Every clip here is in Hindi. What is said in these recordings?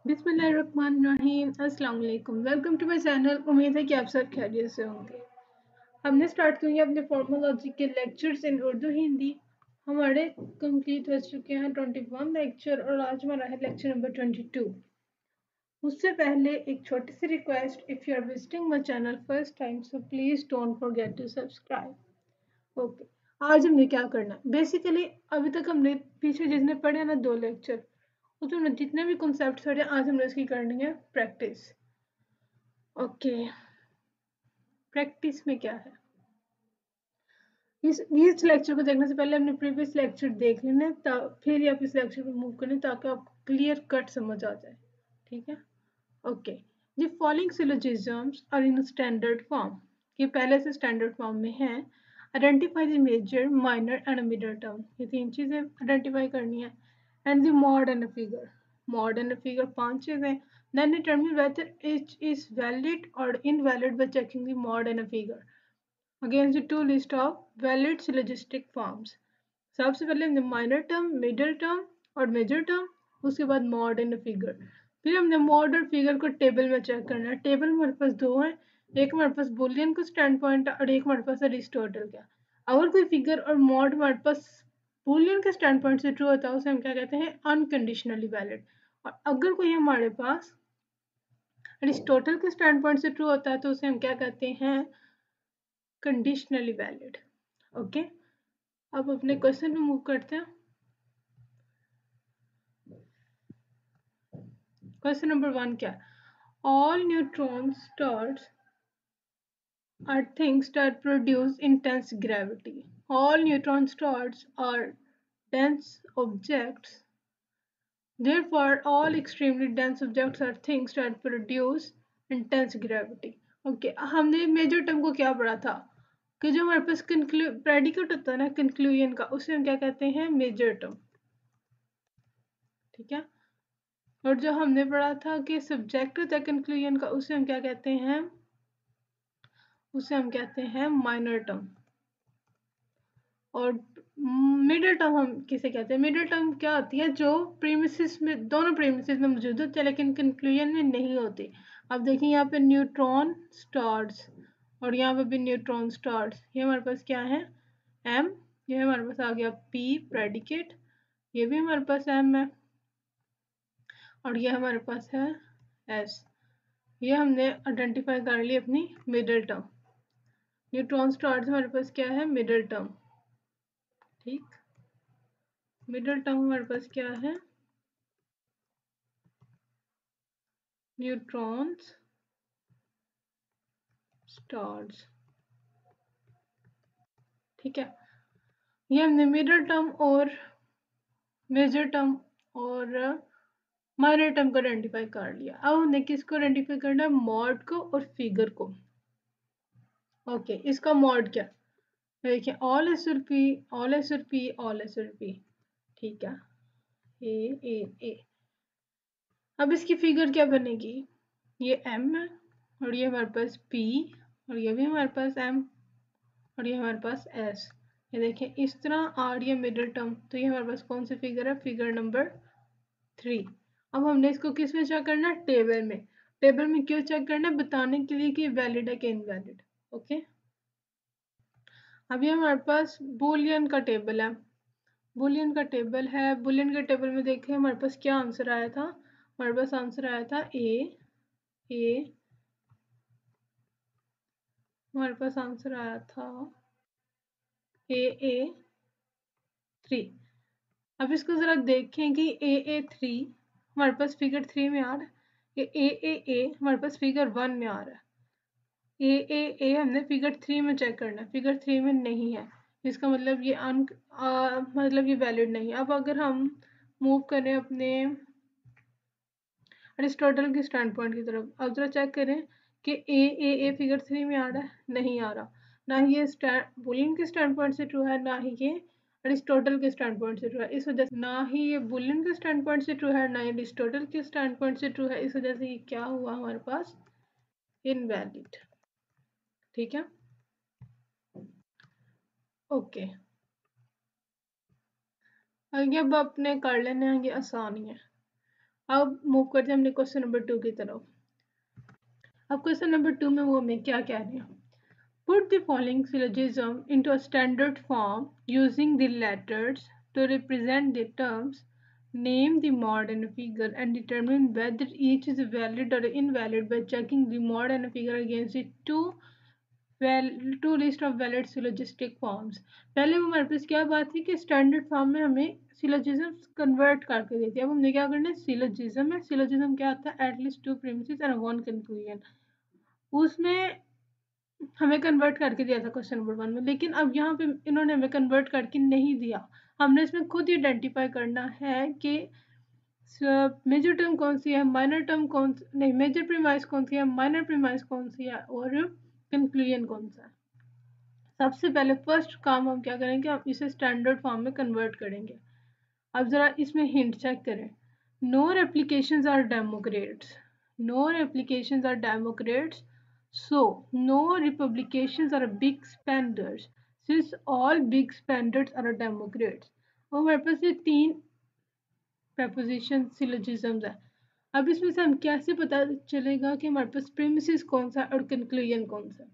बिस्मिल्लाहिर्रहमानिर्रहीम। अस्सलाम वालेकुम। Welcome to my channel. उम्मीद है कि आप सब खैरियत से होंगे। हमने स्टार्ट किए अपने फॉर्मोलॉजी के लेक्चर्स इन उर्दू हिंदी। हमारे कंप्लीट हो चुके हैं 21 लेक्चर और आज हमारा है लेक्चर नंबर 22। उससे पहले एक छोटी सी request, if you are visiting my channel first time so please don't forget to subscribe. Okay, आज हमने क्या करना है बेसिकली, अभी तक हमने पीछे जितने पढ़े ना 2 लेक्चर, उसमें जितने भी कॉन्सेप्ट पढ़े आज हमने इसकी करनी है प्रैक्टिस। ओके, प्रैक्टिस में क्या है, इस लेक्चर को देखने से पहले अपने प्रीवियस लेक्चर देख लेना, फिर ही आप इस लेक्चर पर मूव करें ताकि आपको क्लियर कट समझ आ जाए। ठीक है। Okay, the following syllogisms are in standard form. ये पहले से स्टैंडर्ड फॉर्म में है। Identify the major, minor and middle term. ये 3 चीज़ें आइडेंटिफाई करनी है। And the mood and figure. Mood and figure 5 चीज़ें। Then determine whether it is valid or invalid by checking the mod and a figure against the two list of valid syllogistic forms. सबसे पहले हमने माइनर टर्म, मिडल टर्म और मेजर टर्म, उसके बाद मॉड एंड फिगर। फिर हमने मॉड और फिगर को टेबल में चेक करना है। टेबल में हमारे पास 2 हैं, एक हमारे पास बुलियन का स्टैंड पॉइंट और एक हमारे पास अरिस्टोटल का। अगर कोई फिगर और मॉड हमारे पास बुलियन के स्टैंड पॉइंट से ट्रू होता है उसे हम क्या कहते हैं, अनकंडीशनली वैलिड। और अगर कोई हमारे पास अरिस्टोटल के स्टैंड पॉइंट से ट्रू होता है तो उसे हम क्या कहते हैं, कंडीशनली वैलिड। ओके, अब अपने क्वेश्चन में मूव करते हैं। क्वेश्चन नंबर 1 क्या है? All neutron stars are things that produce intense gravity. All neutron stars are dense objects. Therefore, all extremely dense objects are things that produce intense gravity. Okay, हमने मेजर टर्म को क्या पढ़ा था कि जो हमारे पास प्रेडिकेट होता है ना कंक्लूजन का, उसे हम क्या कहते हैं, मेजर टर्म। ठीक है। और जो हमने पढ़ा था कि सब्जेक्ट होता है कंक्लूजन का, उसे हम क्या कहते हैं, उसे हम कहते हैं माइनर टर्म। और मिडिल टर्म हम किसे कहते हैं? मिडिल टर्म क्या होती है, जो प्रीमिसेस में, दोनों प्रीमिसेस में मौजूद होती है लेकिन कंक्लूजन में नहीं होती। अब देखिए यहाँ पे न्यूट्रॉन स्टार्स और यहाँ पे भी न्यूट्रॉन स्टार्स, ये हमारे पास क्या है, एम। ये हमारे पास आ गया पी प्रेडिकेट, ये भी हमारे पास एम है और ये हमारे पास है एस। ये हमने आइडेंटिफाई कर ली अपनी मिडिल टर्म। न्यूट्रॉन स्टार्स हमारे पास क्या है, मिडिल टर्म। ठीक, मिडिल टर्म हमारे पास क्या है, न्यूट्रॉन्स स्टार्स। ठीक है, ये हमने मिडिल टर्म और मेजर टर्म और माइनर टर्म को आइडेंटिफाई कर लिया। अब हमने किसको आइडेंटिफाई करना है, मॉड को और फिगर को। ओके, इसका मॉड क्या, देखिए ऑल एस और पी, ऑल एस और पी, ऑल एस और पी। ठीक है, ए। अब इसकी फिगर क्या बनेगी, ये एम है और ये हमारे पास पी और ये भी हमारे पास एम और ये हमारे पास एस। ये देखिए इस तरह आ रही है मिडिल टर्म, तो ये हमारे पास कौन सी फिगर है, फिगर नंबर 3। अब हमने इसको किस में चेक करना है, टेबल में। टेबल में क्यों चेक करना है, बताने के लिए कि वैलिड है कि इनवैलिड। ओके, अभी हमारे पास बुलियन का टेबल है। बुलियन का टेबल है, बुलियन के टेबल में देखें हमारे पास क्या आंसर आया था, हमारे पास आंसर आया था ए। हमारे पास आंसर आया था ए 3। अब इसको जरा देखें कि ए 3 हमारे पास फिगर 3 में आ रहा है, ये ए हमारे पास फिगर 1 में आ रहा है। ए हमने फिगर 3 में चेक करना है, फिगर 3 में नहीं है, इसका मतलब ये मतलब ये वैलिड नहीं है। अब अगर हम मूव करें अपने अरिस्टोटल के स्टैंड पॉइंट की तरफ, अब जरा चेक करें कि ए फिगर 3 में आ रहा है, नहीं आ रहा। ना ही ये बुलियन के स्टैंड पॉइंट से ट्रू है, ना ही ये अरिस्टोटल के स्टैंड पॉइंट से ट्रू है। इस वजह से ना ही ये बुलियन के स्टैंड पॉइंट से ट्रू है, ना ही अरिस्टोटल के स्टैंड पॉइंट से ट्रू है। इस वजह से ये क्या हुआ हमारे पास, इनवैलिड। ठीक है, ओके। आगे अब अपने कर लेने हैं, ये आसान ही है। अब मूव करते हैं हमने क्वेश्चन नंबर 2 की तरफ। अब क्वेश्चन नंबर 2 में वो हमें क्या कह रहे हैं? Put the following syllogism into a standard form using the letters to represent the terms. Name the mod and a figure and determine whether each is valid or invalid by checking the mod and a figure against the two list of valid syllogistic forms. पहले वो हमारे पास क्या बात थी कि स्टैंडर्ड फॉर्म में हमें सिलोजिज्म कन्वर्ट करके देती है। अब हमने क्या करना है, सिलोजिज्म है, सिलोजिज्म क्या होता है? At least to premises and one conclusion. उसमें हमें कन्वर्ट करके दिया था क्वेश्चन नंबर 1 में, लेकिन अब यहाँ पे इन्होंने हमें कन्वर्ट करके नहीं दिया। हमने इसमें खुद ही आइडेंटिफाई करना है कि मेजर टर्म कौन सी है, माइनर टर्म कौन नहीं, मेजर प्रीमाइस कौन सी है, माइनर प्रीमाइस कौन सी है और कंक्लूजन कौन सा है। सबसे पहले फर्स्ट काम हम क्या करेंगे, हम इसे स्टैंडर्ड फॉर्म में कन्वर्ट करेंगे। अब जरा इसमें हिंट चेक करें। No replications are democrats. No replications are democrats. So no republications are big spenders. Since all big spenders are democrats. और हमारे पास ये 3 preposition syllogisms है। अब इसमें से हम कैसे पता चलेगा कि हमारे पास प्रीमिसेस कौन सा और कंक्लूजन कौन सा?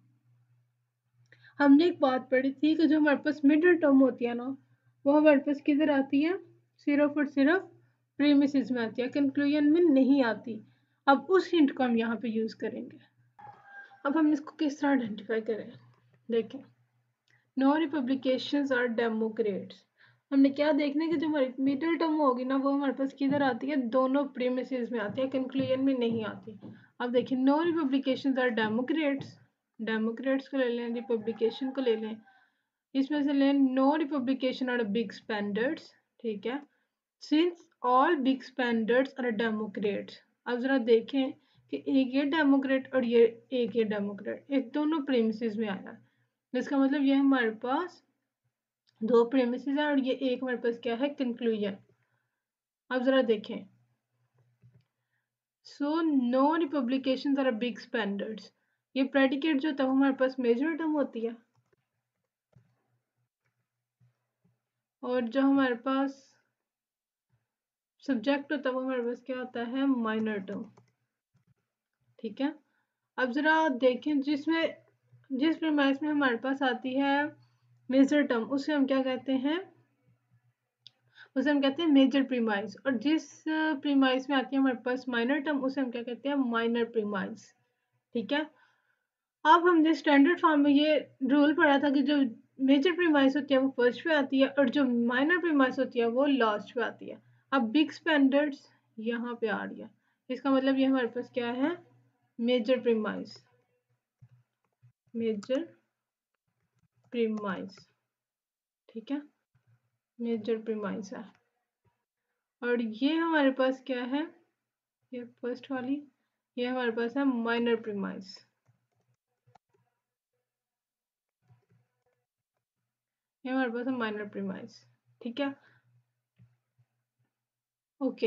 हमने एक बात पढ़ी थी कि जो हमारे पास मिडिल टर्म होती है ना, वो हमारे पास किधर आती है? सिर्फ और सिर्फ प्रीमिसेस में आती है, कंक्लूजन में नहीं आती। अब उस हिंट को हम यहाँ पे यूज करेंगे। अब हम इसको किस तरह आइडेंटिफाई करें? देखें, नो रिपब्लिकेशंस आर डेमोक्रेट्स। हमने क्या देखना है कि जो हमारी मिडिल टर्म होगी ना, वो हमारे पास किधर आती है? दोनों प्रीमिसेस में आती है, कंक्लूजन में नहीं आती। अब देखिए, no republications are Democrats, Democrats को ले लें, रिपब्लिकेशन को ले लें, इसमें से लें no republication are big spenders, ठीक है। Since all big spenders are Democrats. अब जरा देखें कि एक ये डेमोक्रेट और ये एक ये डेमोक्रेट, ये दोनों प्रेमिसेस में आया, जिसका मतलब ये हमारे पास 2 प्रेमिसेस है और ये एक हमारे पास क्या है? कंक्लूजन। अब जरा देखें, so no republications are big spenders, ये प्रेडिकेट जो था वो हमारे पास मेजर टर्म होती है, और जो हमारे पास सब्जेक्ट होता है वो हमारे पास क्या होता है? माइनर टर्म, ठीक है। अब जरा देखें, जिस प्रीमाइस में हमारे पास आती है मेजर टर्म, उसे हम क्या कहते हैं? उसे हम कहते हैं मेजर प्रीमाइस। और जिस प्रीमाइस में आती है हमारे पास माइनर टर्म, उसे हम क्या कहते हैं? माइनर प्रीमाइस, ठीक है। अब हमने स्टैंडर्ड फॉर्म में ये रूल पढ़ा था कि जो मेजर प्रीमाइस होती है वो फर्स्ट पे आती है और जो माइनर प्रीमाइस होती है वो लास्ट पे आती है। अब बिग स्पेंडर्स यहाँ पे आ रही है, इसका मतलब ये हमारे पास क्या है? मेजर प्रीमाइस, मेजर प्रीमाइस, ठीक है, मेजर प्रीमाइस है। और ये हमारे पास क्या है? ये फर्स्ट वाली, ये हमारे पास है माइनर प्रीमाइस, ये हमारे पास है माइनर प्रीमाइस, ठीक है। ओके,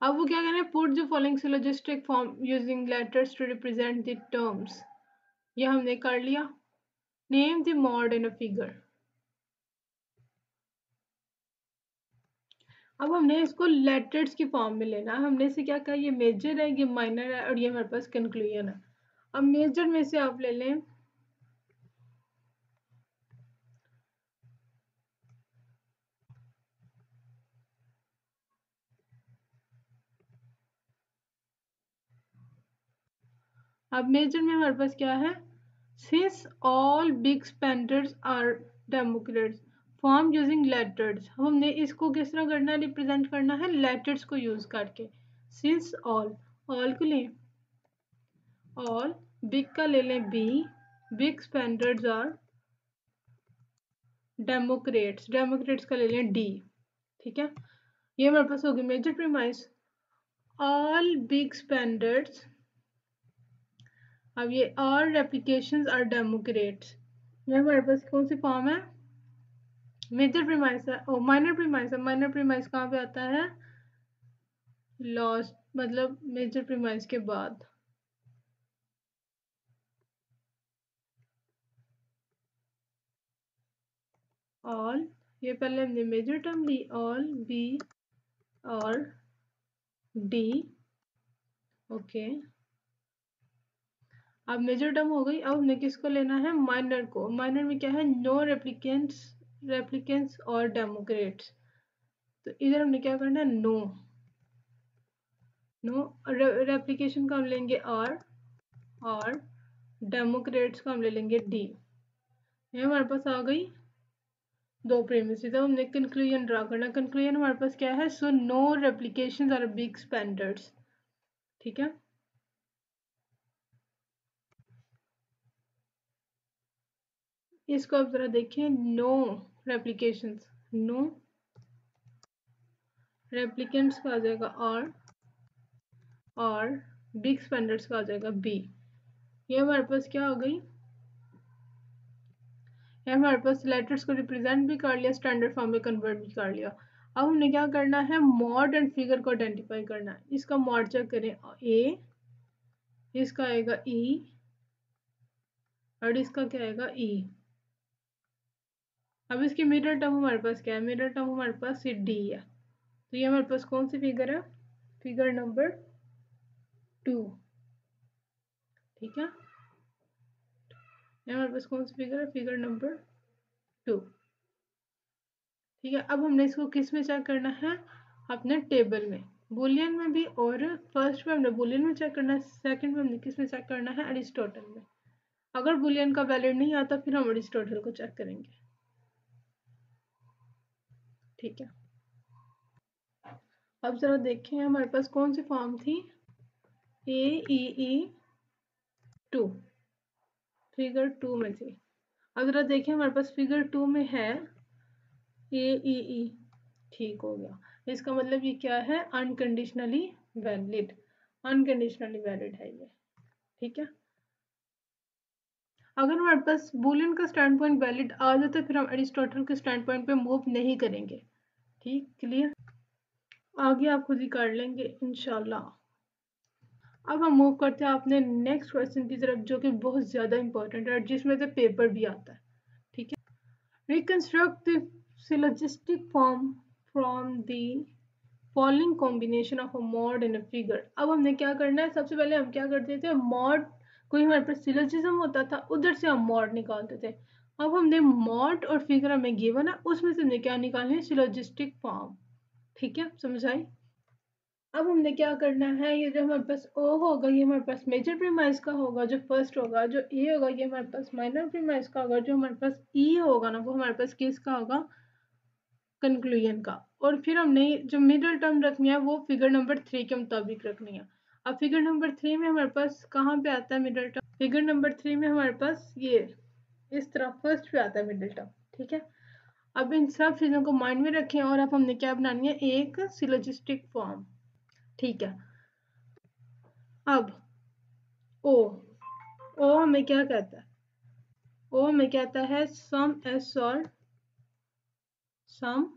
अब वो क्या कह रहे हैं? Put the following syllogistic form using letters to represent the terms. ये हमने कर लिया। Name the mood in a figure. अब हमने इसको लेटर्स की फॉर्म में लेना है। हमने इसे क्या कहा? ये मेजर है, ये माइनर है और ये हमारे पास कंक्लूजन है। अब मेजर में से आप ले लें अब मेजर में हमारे पास क्या है? Since all big spenders are Democrats form using letters. हमने इसको किस तरह करना है? रिप्रेजेंट करना है लेटर्स को यूज करके। सिंस ऑल को लें, ऑल, बिग का ले लें B, big spenders are Democrats, Democrats का ले लें डी, ठीक है। ये हमारे पास होगी major premise, all big spenders. अब ये ऑल रेप्लिकेशंस आर डेमोक्रेट्स, ये हमारे पास कौन सी फॉर्म है? मेजर प्रीमाइस है, और माइनर प्रीमाइस है। माइनर प्रीमाइस कहाँ पे आता है? लास्ट, मतलब मेजर प्रीमाइस के बाद। ऑल, ये पहले हमने मेजर टर्म ली, ऑल बी और डी। ओके, अब मेजर टर्म हो गई। अब हमें किसको लेना है? माइनर को। माइनर में क्या है? नो रेप्लिकेंट्स और डेमोक्रेट्स। तो इधर हमने क्या करना है? नो। नो रेप्लिकेशन का हम लेंगे आर, और डेमोक्रेट्स का हम ले लेंगे डी। ये हमारे पास आ गई दो प्रेमिसेस। अब हमने कंक्लूजन ड्रा करना। कंक्लूजन हमारे पास क्या है? So no replications are big standards. ठीक है, इसको आप जरा देखिए। नो रेप्लिकेशंस, नो रेप्लिकेंट्स का आ जाएगा आर, और बिग स्टैंडर्ड्स का आ जाएगा बी। ये हमारे पास क्या हो गई? ये हमारे पास लेटर्स को रिप्रेजेंट भी कर लिया, स्टैंडर्ड फॉर्म में कन्वर्ट भी कर लिया। अब हमने क्या करना है? मॉड एंड फिगर को आइडेंटिफाई करना है। इसका मॉड चेक करें, ए, इसका आएगा ई, और इसका क्या आएगा? ई। अब इसकी मिडल टर्म हमारे पास क्या है? मिडल टर्म हमारे पास ये डी है। तो ये हमारे पास कौन सी फिगर है? Figure number 2। ठीक है, ये हमारे पास कौन सी फिगर है? Figure number 2। ठीक है, अब हमने इसको किस में चेक करना है? अपने टेबल में, बुलियन में भी। और फर्स्ट में हमने बुलियन में चेक करना है, सेकंड में हमने किस में चेक करना है? अरिस्टोटल में। अगर बुलियन का वैलिड नहीं आता फिर हम अरिस्टोटल को चेक करेंगे। ठीक है, अब जरा देखें हमारे पास कौन सी फॉर्म थी? ए ई ई 2, फिगर 2 में थी। अब जरा देखें हमारे पास फिगर 2 में है ए ई ई। ठीक हो गया, इसका मतलब ये क्या है? Unconditionally valid. अनकंडीशनली वैलिड है ये। ठीक है, अगर हमारे पास बुलियन का स्टैंड पॉइंट वैलिड आ जाता है फिर हम अरिस्टोटल के स्टैंड पॉइंट पे मूव नहीं करेंगे। ठीक, क्लियर? आगे आप खुद ही कर लेंगे इंशाल्लाह। अब हम मूव करते हैं अपने नेक्स्ट क्वेश्चन की तरफ, जो कि बहुत ज़्यादा इंपॉर्टेंट है और जिसमें से पेपर भी आता है। ठीक है, reconstruct the syllogistic form from the following combination of a mod and a figure. अब हमने क्या करना है? सबसे पहले हम क्या करते थे? मॉड, कोई हमारे पास सिलोजिज्म होता था उधर से हम मॉड निकालते थे। अब हमने मॉड और फिगर हमें गिवन है, उसमें से हमने क्या निकालना है? Syllogistic form. ठीक है, समझ आई? अब हमने क्या करना है? ये जो हमारे पास ओ होगा ये हमारे पास मेजर प्रीमाइस का होगा, जो फर्स्ट होगा। जो ए होगा ये हमारे पास माइनर प्रीमाइस का होगा। जो हमारे पास ई होगा ना, वो हमारे पास किसका होगा? कंक्लूजन का। और फिर हमने जो मिडिल टर्म रखनी है वो फिगर नंबर 3 के मुताबिक रखनी है। अब फिगर नंबर 3 में हमारे पास कहाँ पे आता है मिडिल टर्म? फिगर नंबर 3 में हमारे पास ये इस तरह फर्स्ट पे आता है मिडिल टर्म। ठीक है, अब इन सब चीज़ों को माइंड में रखें और अब हमने क्या बनानी है? एक सिलोजिस्टिक फॉर्म। ठीक है, अब ओ, ओ हमें क्या कहता है? ओ हमें कहता है सम एस और सम।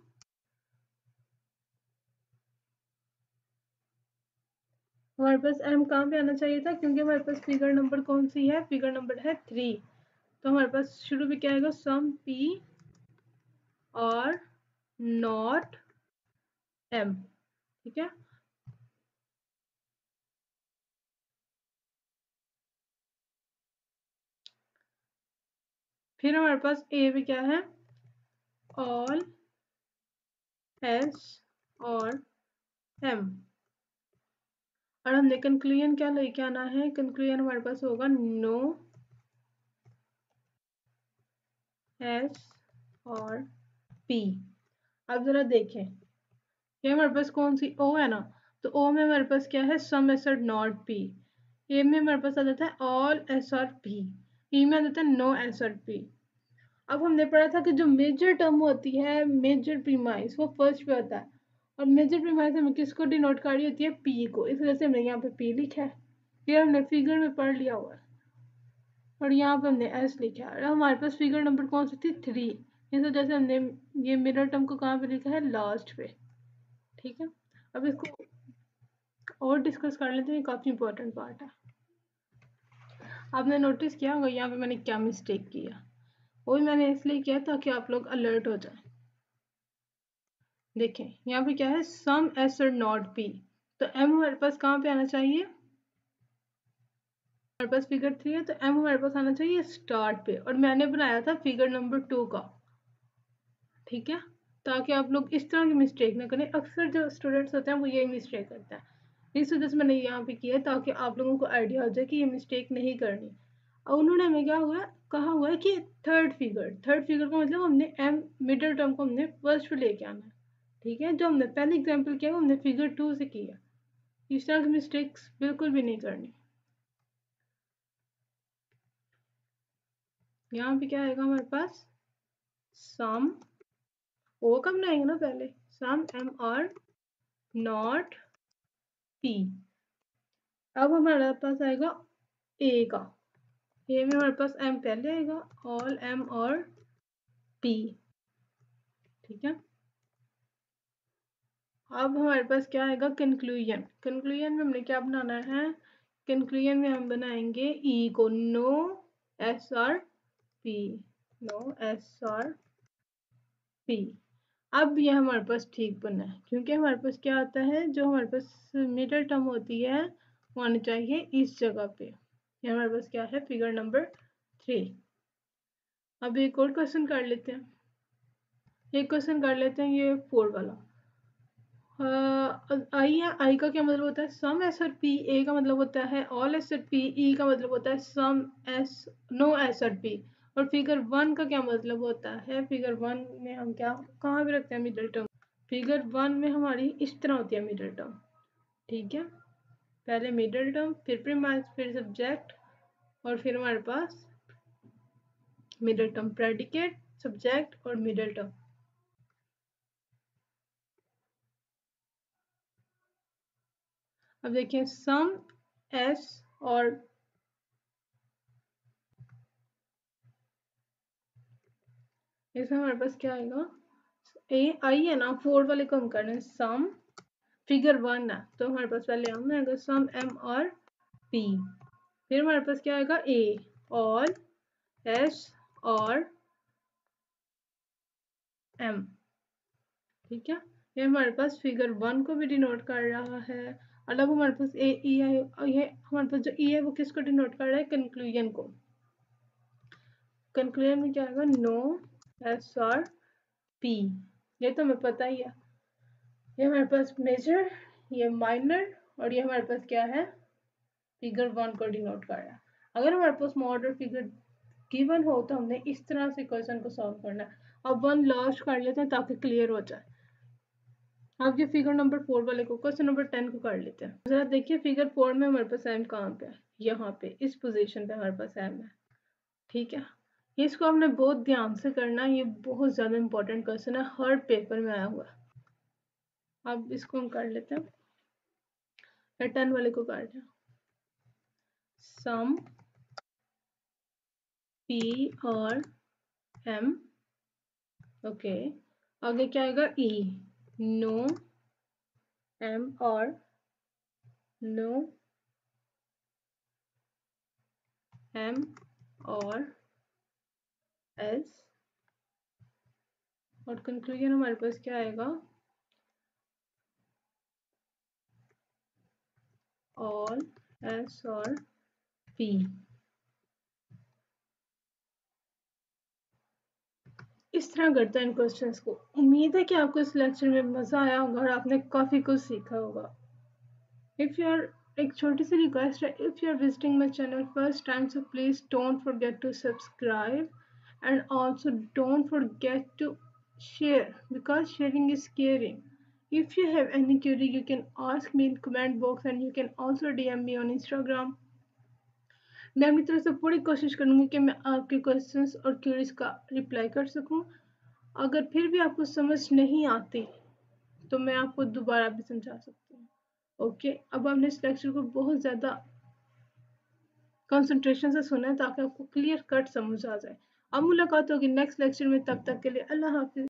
हमारे पास एम कहाँ पे आना चाहिए था? क्योंकि हमारे पास फिगर नंबर कौन सी है? फिगर नंबर है 3। तो हमारे पास शुरू में क्या आएगा? सम पी और नॉट एम। ठीक है, फिर हमारे पास ए भी क्या है? ऑल एस और एम। और हमने कंक्लूजन क्या लेके आना है? कंक्लूजन हमारे पास होगा नो एस और पी। अब जरा देखें, ये हमारे पास कौन सी ओ है ना? तो ओ में हमारे पास क्या है? सम एस और नॉट पी। ए में हमारे पास आ जाता है ऑल एस और पी। ई में आ जाता है नो एस और पी। अब हमने पढ़ा था कि जो मेजर टर्म होती है, मेजर प्रीमाइस, वो फर्स्ट पे होता है। और मेजर प्रीमाइस हमें किसको डिनोट कर रही होती है? पी को। इस वजह से हमने यहाँ पे पी लिखा है। ये हमने फिगर में पढ़ लिया हुआ है। और यहाँ पे हमने एस लिखा है। और हमारे पास फिगर नंबर कौन सी थी? 3। इस वजह से हमने ये मिडल टर्म को कहाँ पे लिखा है? लास्ट पे। ठीक है, अब इसको और डिस्कस कर लेते हैं, काफ़ी इंपॉर्टेंट पार्ट है। आपने नोटिस किया होगा यहाँ पे मैंने क्या मिस्टेक किया? वो भी मैंने इसलिए किया ताकि आप लोग अलर्ट हो जाए। देखें यहाँ पे क्या है? सम एस और नॉट पी। तो m हमारे पास कहाँ पे आना चाहिए, हमारे पास फिगर 3 है तो m हमारे पास आना चाहिए स्टार्ट पे, और मैंने बनाया था फिगर नंबर 2 का, ठीक है, ताकि आप लोग इस तरह की मिस्टेक ना करें। अक्सर जो स्टूडेंट्स होते हैं वो यही मिस्टेक करते हैं, इस वजह से मैंने यहाँ पे किया है ताकि आप लोगों को आइडिया हो जाए कि ये मिस्टेक नहीं करनी। और उन्होंने हमें क्या हुआ कहा हुआ है कि थर्ड फिगर का मतलब हमने m मिडिल टर्म को हमने फर्स्ट पे लेके आना है, ठीक है। जो हमने पहले एग्जाम्पल किया हमने फिगर 2 से किया, इस तरह की मिस्टेक्स बिल्कुल भी नहीं करनी। यहाँ पे क्या आएगा हमारे पास, सम ओ का बनाएंगे ना पहले, सम m और नॉट p। अब हमारे पास आएगा a का, a में हमारे पास m पहले आएगा, ऑल m और p, ठीक है। अब हमारे पास क्या आएगा, कंक्लूजन में हमने क्या बनाना है, कंक्लूजन में हम बनाएंगे e को नो s और p, नो s और p। अब ये हमारे पास ठीक बना है, क्योंकि हमारे पास क्या आता है, जो हमारे पास मिडिल टर्म होती है वो आनी चाहिए इस जगह पे। ये हमारे पास क्या है, फिगर नंबर 3। अब एक और क्वेश्चन कर लेते हैं, ये 4 वाला। आई है, आई का क्या मतलब होता है, सम एस और पी, ए का मतलब होता है ऑल एस और पी, ई का मतलब होता है सम एस नो एस और पी। और फिगर 1 का क्या मतलब होता है, फिगर 1 में हम क्या कहाँ पे रखते हैं मिडिल टर्म, फिगर 1 में हमारी इस तरह होती है मिडिल टर्म, ठीक है। पहले मिडिल टर्म, फिर प्रीमाइस, फिर सब्जेक्ट, और फिर हमारे पास मिडिल टर्म, प्रेडिकेट, सब्जेक्ट और मिडिल टर्म। अब देखिए सम एस और इसमें हमारे पास क्या आएगा, ए आई है ना, 4 वाले को हम कर रहे हैं सम, फिगर 1 है तो हमारे पास पहले हम आएगा सम एम और पी, फिर हमारे पास क्या आएगा ए, ऑल एस और एम, ठीक है। ये हमारे पास फिगर 1 को भी डिनोट कर रहा है। और अब हमारे पास ए ई है, ये हमारे पास जो ई है वो किसको डिनोट कर रहा है, कंक्लूजन को। कंक्लूजन में क्या आएगा, नो एस और पी, ये तो हमें पता ही है। ये हमारे पास मेजर, ये माइनर, और ये हमारे पास क्या है, फिगर 1 को डिनोट कर रहा है। अगर हमारे पास मॉडल फिगर गिवन हो तो हमने इस तरह से क्वेश्चन को सॉल्व करना है। अब 1 लास्ट कर लेते हैं ताकि क्लियर हो जाए। अब ये फिगर नंबर 4 वाले को, क्वेश्चन नंबर 10 को कर लेते हैं। जरा देखिए फिगर 4 में हमारे पास एम कहाँ पे है, यहाँ पे इस पोजीशन पे हमारे पास एम है, ठीक है। इसको हमने बहुत ध्यान से करना है, ये बहुत ज्यादा इंपॉर्टेंट क्वेश्चन है, हर पेपर में आया हुआ है। अब इसको हम कर लेते हैं, 10 वाले को कर लें, सम पी और एम, ओके। आगे क्या आएगा, ई, नो एम और नो एम और एस, और कंक्लूजन हमारे पास क्या आएगा, ऑल एस और पी। इस तरह करते हैं इन क्वेश्चंस को। उम्मीद है कि आपको इस लेक्चर में मजा आया होगा और आपने काफी कुछ सीखा होगा। इफ यू आर, एक छोटी सी रिक्वेस्ट है, if you are visiting my channel first time so please don't forget to subscribe and also don't forget to share, because sharing is caring. If you have any query you can ask me in comment box and you can also DM me on Instagram. मैं अपनी तरफ से पूरी कोशिश करूंगी कि मैं आपके क्वेश्चंस और क्यूरीज का रिप्लाई कर सकूं। अगर फिर भी आपको समझ नहीं आती तो मैं आपको दोबारा भी समझा सकती हूँ, ओके। अब आपने इस लेक्चर को बहुत ज़्यादा कंसंट्रेशन से सुना है ताकि आपको क्लियर कट समझ आ जाए। अब मुलाकात होगी नेक्स्ट लेक्चर में, तब तक के लिए अल्लाह हाफिज।